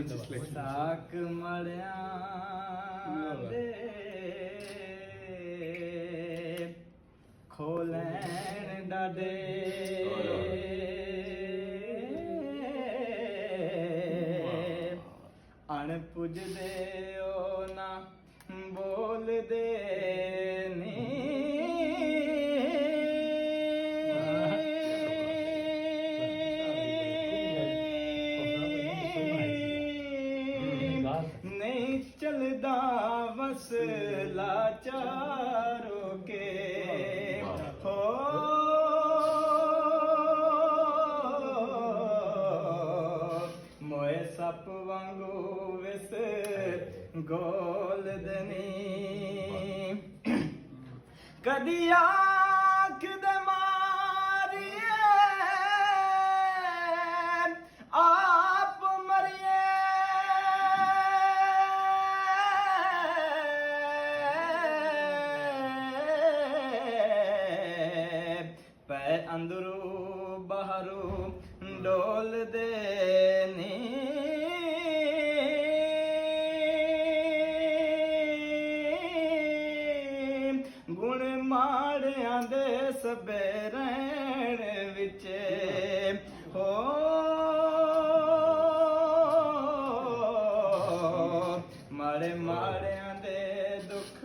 ਸਾਕ ਮੜਿਆਂ ਦੇ ਖੋਲੈਣ ਡਾਡੇ ਅਣ ਪੁੱਜਦੇ ਓ ਨਾ ਬੋਲਦੇ ਨੀ नहीं चलदा बस लाचारों के हो मोए सप वांगू विस गोल दनी कदी आँख दे मारिए आप मरिए पै अंदरू बाहरू डोल देनी गुण माड़ियां दे सबे रहण विच हो माड़े माड़ियां दे दुख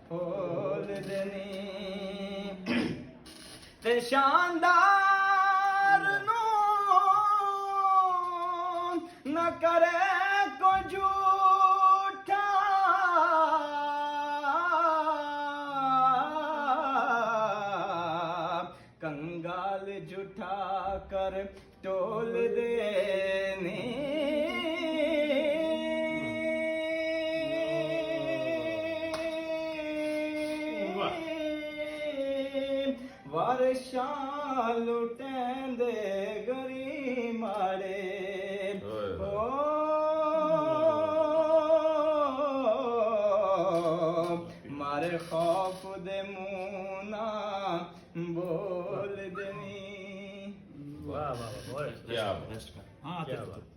फोल देनी ते शानदार नू न करे को झूठा कंगाल झूठा कर टोल देनी वर्षां लुटेंदे गरी मारे हो मारे खौफ दे मुँह ना बोल देनी। वाह वाह वाह, क्या बात।